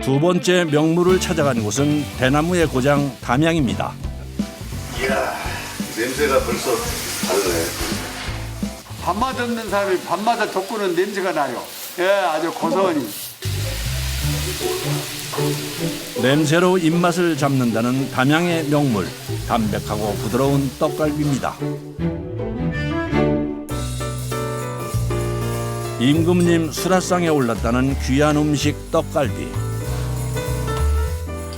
두 번째 명물을 찾아간 곳은 대나무의 고장 담양입니다. 이야, 냄새가 벌써 다르네. 밥맛 없는 사람이 밥마다 돋구는 냄새가 나요. 예, 아주 고소하니. 냄새로 입맛을 잡는다는 담양의 명물, 담백하고 부드러운 떡갈비입니다. 임금님 수라상에 올랐다는 귀한 음식 떡갈비.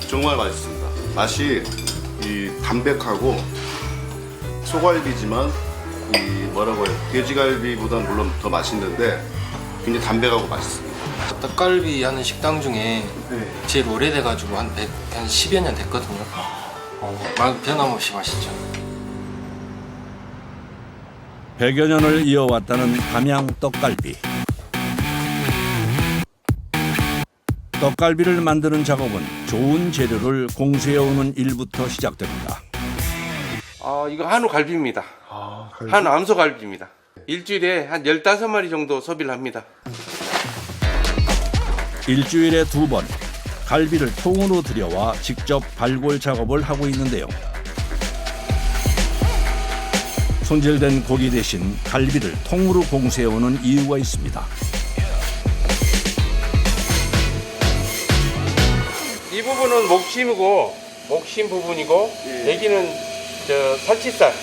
정말 맛있습니다. 맛이 이 담백하고 소갈비지만 이 뭐라고 해요? 돼지갈비보다는 물론 더 맛있는데 굉장히 담백하고 맛있습니다. 떡갈비 하는 식당 중에 제일 오래돼가지고 한 10여 년 됐거든요. 변함없이 맛있죠. 100여 년을 이어왔다는 담양 떡갈비. 떡갈비를 만드는 작업은 좋은 재료를 공수해오는 일부터 시작됩니다. 이거 한우 갈비입니다. 한우 암소 갈비입니다. 일주일에 한 15마리 정도 소비를 합니다. 일주일에 2번 갈비를 통으로 들여와 직접 발골 작업을 하고 있는데요. 손질된 고기 대신 갈비를 통으로 공수해오는 이유가 있습니다. 이 부분은 목심 부분이고 여기는 살치살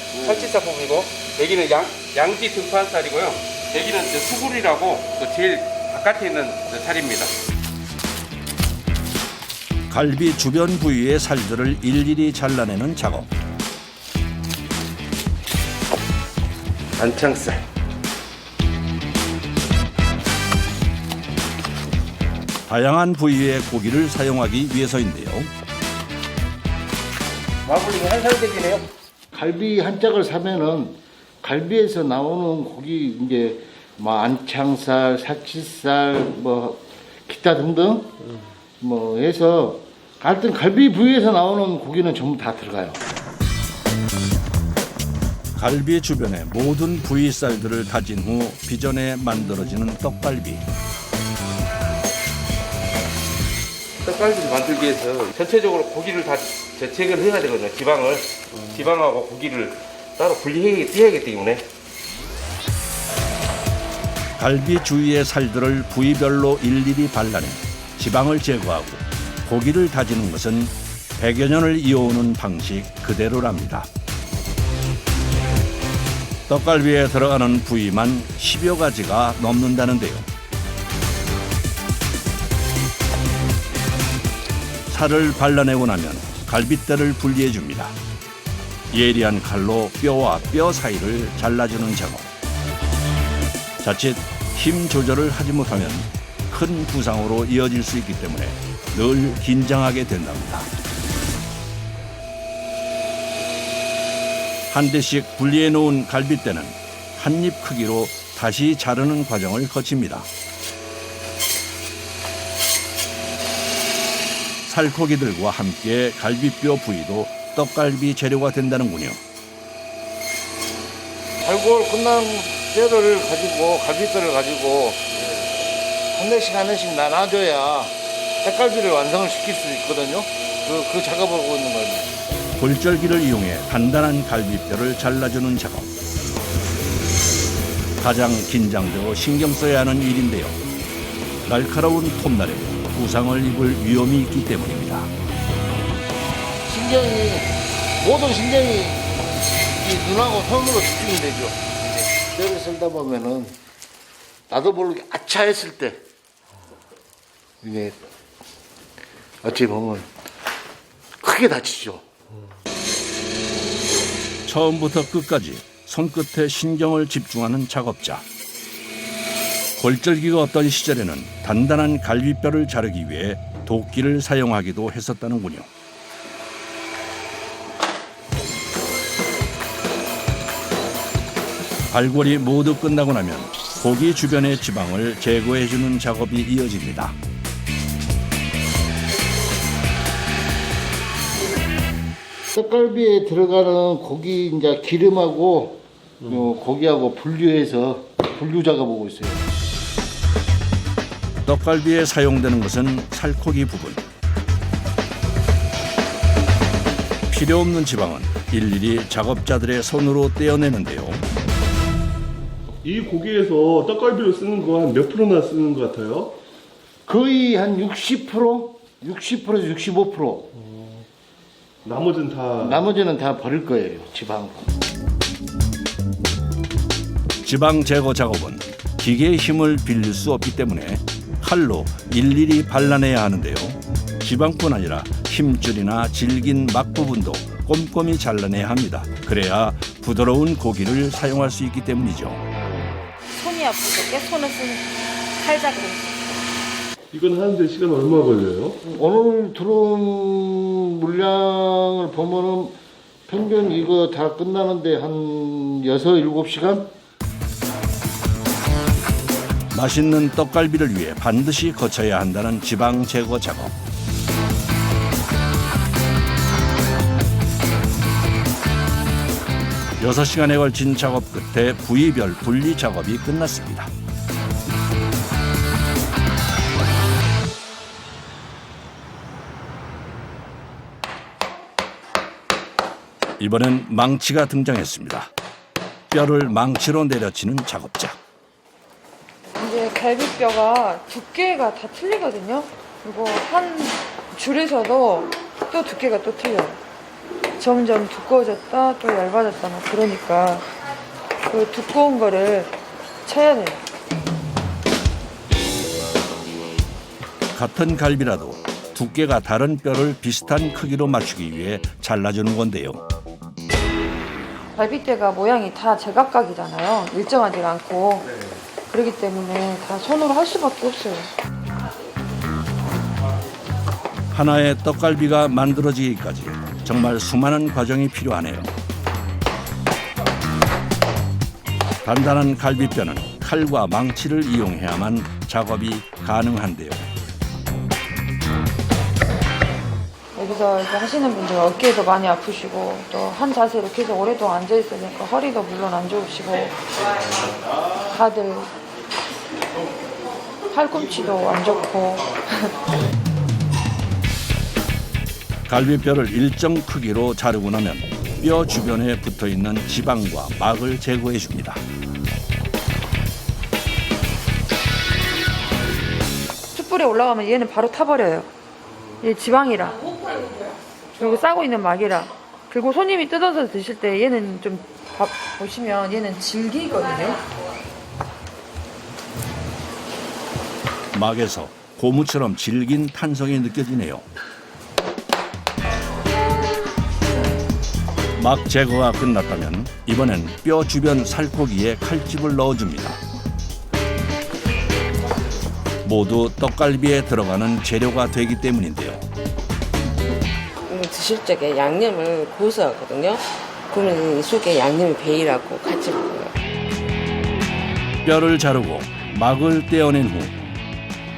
부분이고 여기는 양지 등판살이고요. 여기는 수굴이라고 제일 바깥에 있는 살입니다. 갈비 주변 부위의 살들을 일일이 잘라내는 작업. 안창살. 다양한 부위의 고기를 사용하기 위해서인데요. 마블링이 한살색이네요. 갈비 한 짝을 사면은 갈비에서 나오는 고기 이제 뭐 안창살, 살치살, 뭐 기타 등등 뭐 해서 하여튼 갈비 부위에서 나오는 고기는 전부 다 들어가요. 갈비 주변의 모든 부위 쌀들을 다진 후 빚어내 만들어지는 떡갈비. 떡갈비를 만들기 위해서 전체적으로 고기를 다 제책을 해야 되거든요. 지방하고 고기를 따로 분리해야 하기 때문에. 갈비 주위의 살들을 부위별로 일일이 발라내 지방을 제거하고 고기를 다지는 것은 100여 년을 이어오는 방식 그대로랍니다. 떡갈비에 들어가는 부위만 10여 가지가 넘는다는데요. 살을 발라내고 나면 갈빗대를 분리해 줍니다. 예리한 칼로 뼈와 뼈 사이를 잘라주는 작업. 자칫 힘 조절을 하지 못하면 큰 부상으로 이어질 수 있기 때문에 늘 긴장하게 된답니다. 한 대씩 분리해 놓은 갈빗대는 한 입 크기로 다시 자르는 과정을 거칩니다. 살코기들과 함께 갈비뼈 부위도 떡갈비 재료가 된다는군요. 발골 끝난 뼈를 가지고 갈비뼈를 가지고 한 대씩 나눠줘야 떡갈비를 완성을 시킬 수 있거든요. 그 작업을 하고 있는 거예요. 골절기를 이용해 단단한 갈비뼈를 잘라주는 작업. 가장 긴장되고 신경 써야 하는 일인데요. 날카로운 톱날에 부상을 입을 위험이 있기 때문입니다. 모든 신경이 이 눈하고 손으로 집중이 되죠. 뼈를 썰다 보면은 나도 모르게 아차 했을 때 이게 어찌 보면 크게 다치죠. 처음부터 끝까지 손끝에 신경을 집중하는 작업자. 골절기가 없던 시절에는 단단한 갈비뼈를 자르기 위해 도끼를 사용하기도 했었다는군요. 발골이 모두 끝나고 나면 고기 주변의 지방을 제거해주는 작업이 이어집니다. 떡갈비에 들어가는 고기 이제 기름하고 고기하고 분류 작업하고 있어요. 떡갈비에 사용되는 것은 살코기 부분. 필요 없는 지방은 일일이 작업자들의 손으로 떼어내는데요. 이 고기에서 떡갈비로 쓰는 거 한 몇 프로나 쓰는 것 같아요? 거의 한 60%, 60%에서 65%. 나머지는 다 버릴 거예요, 지방. 지방 제거 작업은 기계의 힘을 빌릴 수 없기 때문에 칼로 일일이 발라내야 하는데요. 지방뿐 아니라 힘줄이나 질긴 막 부분도 꼼꼼히 잘라내야 합니다. 그래야 부드러운 고기를 사용할 수 있기 때문이죠. 손이 아프고 깨손을 쓴 칼자국. 이건 하는데 시간 얼마 걸려요? 오늘 들어온 물량을 보면은 평균 이거 다 끝나는데 한 6, 7시간? 맛있는 떡갈비를 위해 반드시 거쳐야 한다는 지방 제거 작업. 여섯 시간에 걸친 작업 끝에 부위별 분리 작업이 끝났습니다. 이번엔 망치가 등장했습니다. 뼈를 망치로 내려치는 작업자. 이제 갈비뼈가 두께가 다 틀리거든요. 그리고 한 줄에서도 또 두께가 또 틀려요. 점점 두꺼워졌다 또 얇아졌다 막 그러니까 그 두꺼운 거를 쳐야 돼요. 같은 갈비라도 두께가 다른 뼈를 비슷한 크기로 맞추기 위해 잘라주는 건데요. 갈비뼈가 모양이 다 제각각이잖아요. 일정하지가 않고. 그렇기 때문에 다 손으로 할 수밖에 없어요. 하나의 떡갈비가 만들어지기까지 정말 수많은 과정이 필요하네요. 단단한 갈비뼈는 칼과 망치를 이용해야만 작업이 가능한데요. 여기서 이렇게 하시는 분들 어깨도 많이 아프시고 또 한 자세로 계속 오랫동안 앉아 있으니까 허리도 물론 안 좋으시고 다들 팔꿈치도 안 좋고. 갈비뼈를 일정 크기로 자르고 나면 뼈 주변에 붙어있는 지방과 막을 제거해 줍니다. 숯불에 올라가면 얘는 바로 타버려요. 얘 지방이라. 그리고 싸고 있는 막이라. 그리고 손님이 뜯어서 드실 때 얘는 좀 보시면 얘는 질기거든요. 막에서 고무처럼 질긴 탄성이 느껴지네요. 막 제거가 끝났다면 이번엔 뼈 주변 살코기에 칼집을 넣어줍니다. 모두 떡갈비에 들어가는 재료가 되기 때문인데요. 드실 적에 양념을 고소하거든요. 그러면 이 속에 양념이 배이라고 같이 먹어요. 뼈를 자르고 막을 떼어낸 후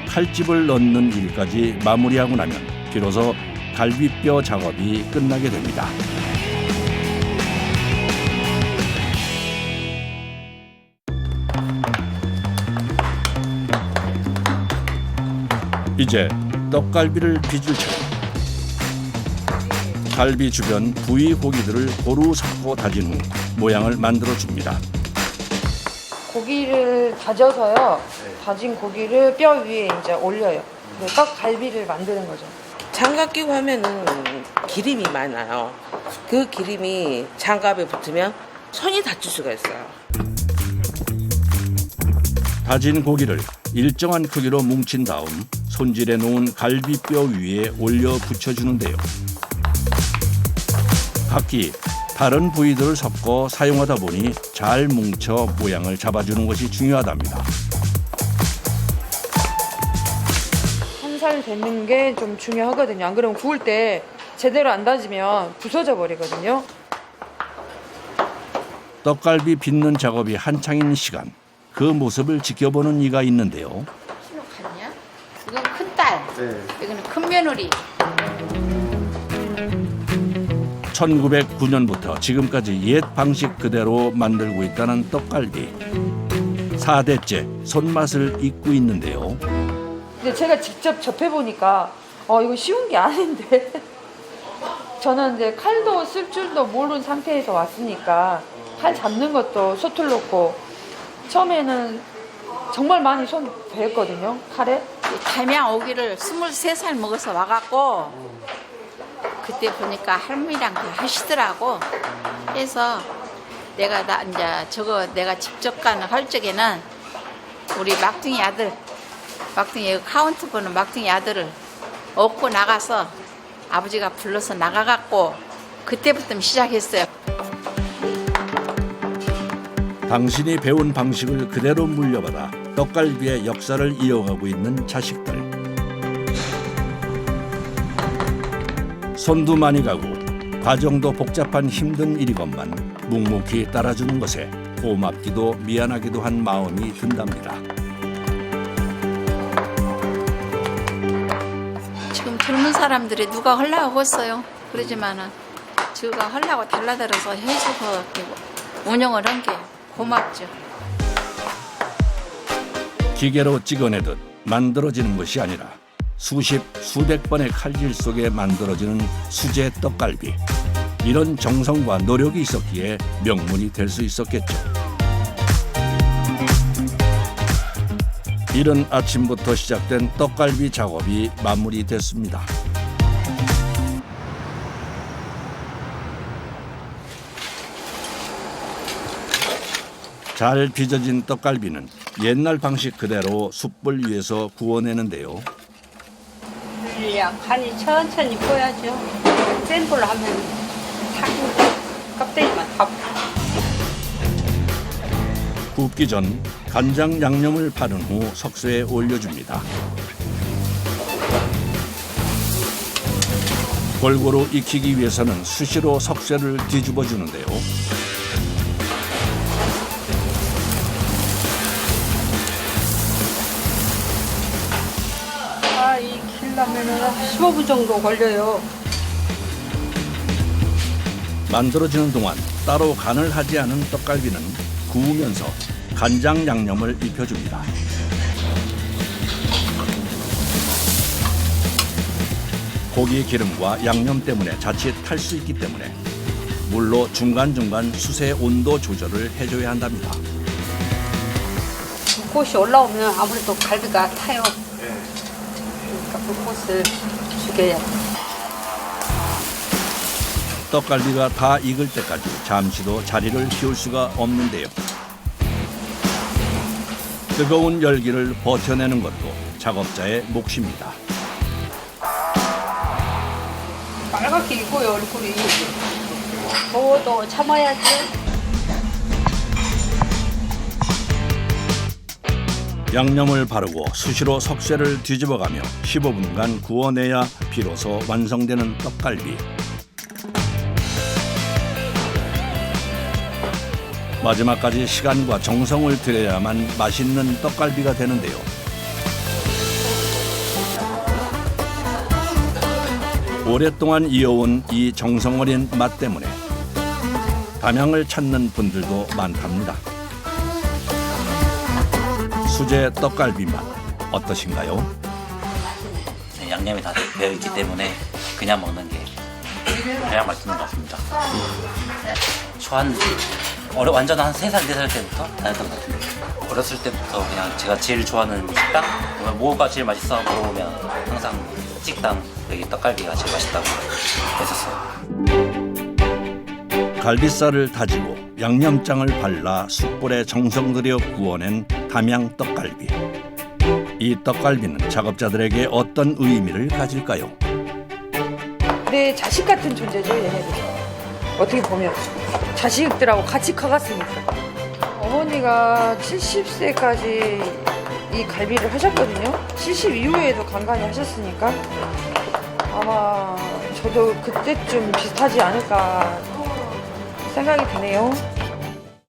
칼집을 넣는 일까지 마무리하고 나면 비로소 갈비뼈 작업이 끝나게 됩니다. 이제 떡갈비를 빚을 차례. 갈비 주변 부위 고기들을 고루 섞고 다진 후 모양을 만들어줍니다. 고기를 다져서요. 다진 고기를 뼈 위에 이제 올려요. 떡갈비를 만드는 거죠. 장갑 끼고 하면은 기름이 많아요. 그 기름이 장갑에 붙으면 손이 다칠 수가 있어요. 다진 고기를 일정한 크기로 뭉친 다음 손질해 놓은 갈비뼈 위에 올려 붙여주는데요. 각기 다른 부위들을 섞어 사용하다 보니 잘 뭉쳐 모양을 잡아주는 것이 중요하답니다. 한 살 되는 게 좀 중요하거든요. 안 그러면 구울 때 제대로 안 다지면 부서져 버리거든요. 떡갈비 빚는 작업이 한창인 시간, 그 모습을 지켜보는 이가 있는데요. 신호카냐? 이건 큰딸, 이거는 큰 며느리. 1909년부터 지금까지 옛 방식 그대로 만들고 있다는 떡갈비. 4대째 손맛을 잇고 있는데요. 근데 제가 직접 접해보니까 이거 쉬운 게 아닌데 저는 이제 칼도 쓸 줄도 모르는 상태에서 왔으니까 칼 잡는 것도 서툴렀고 처음에는 정말 많이 손 베었거든요, 칼에. 담양 오기를 23살 먹어서 와갖고 그때 보니까 할머니랑 하시더라고. 그래서 내가 내가 직접 가는 할 적에는 우리 막둥이 아들, 막둥이 카운트 보는 막둥이 아들을 얻고 나가서 아버지가 불러서 나가갖고 그때부터 시작했어요. 당신이 배운 방식을 그대로 물려받아 떡갈비의 역사를 이어가고 있는 자식들. 손도 많이 가고 과정도 복잡한 힘든 일이건만 묵묵히 따라주는 것에 고맙기도 미안하기도 한 마음이 든답니다. 지금 젊은 사람들이 누가 하려고 했어요. 그러지만은 저가 하려고 달라들어서 해서 운영을 한 게 고맙죠. 기계로 찍어내듯 만들어지는 것이 아니라 수십, 수백 번의 칼질 속에 만들어지는 수제 떡갈비. 이런 정성과 노력이 있었기에 명물이 될 수 있었겠죠. 이른 아침부터 시작된 떡갈비 작업이 마무리됐습니다. 잘 빚어진 떡갈비는 옛날 방식 그대로 숯불 위에서 구워내는데요. 간이 천천히 구워야죠. 센 불로 하면 껍데기만 다. 굽기 전 간장 양념을 바른 후 석쇠에 올려줍니다. 골고루 익히기 위해서는 수시로 석쇠를 뒤집어 주는데요. 익히려면 15분 정도 걸려요. 만들어지는 동안 따로 간을 하지 않은 떡갈비는 구우면서 간장 양념을 입혀줍니다. 고기 기름과 양념 때문에 자칫 탈 수 있기 때문에 물로 중간중간 숯의 온도 조절을 해줘야 한답니다. 불꽃이 올라오면 아무래도 갈비가 타요. 그러니까 불꽃을 죽여야 돼. 떡갈비가 다 익을 때까지 잠시도 자리를 비울 수가 없는데요. 뜨거운 열기를 버텨내는 것도 작업자의 몫입니다. 빨갛게 익고요, 얼굴이. 더워도 참아야지. 양념을 바르고 수시로 석쇠를 뒤집어가며 15분간 구워내야 비로소 완성되는 떡갈비. 마지막까지 시간과 정성을 들여야만 맛있는 떡갈비가 되는데요. 오랫동안 이어온 이 정성 어린 맛 때문에 담양을 찾는 분들도 많답니다. 수제 떡갈비 맛 어떠신가요? 양념이 다 배어 있기 때문에 그냥 먹는 게 가장 맛있는 것 같습니다. 완전 한 3살, 4살 때부터 다녔던 것 같은데 어렸을 때부터 그냥 제가 제일 좋아하는 식당? 뭐가 제일 맛있어 물어보면 항상 식당 여기 떡갈비가 제일 맛있다고 했었어요. 갈비살을 다지고 양념장을 발라 숯불에 정성 들여 구워낸 담양 떡갈비. 이 떡갈비는 작업자들에게 어떤 의미를 가질까요? 내 자식 같은 존재죠, 얘네들. 어떻게 보면 자식들하고 같이 커갔으니까. 어머니가 70세까지 이 갈비를 하셨거든요. 70 이후에도 간간히 하셨으니까 아마 저도 그때쯤 비슷하지 않을까 생각이 드네요.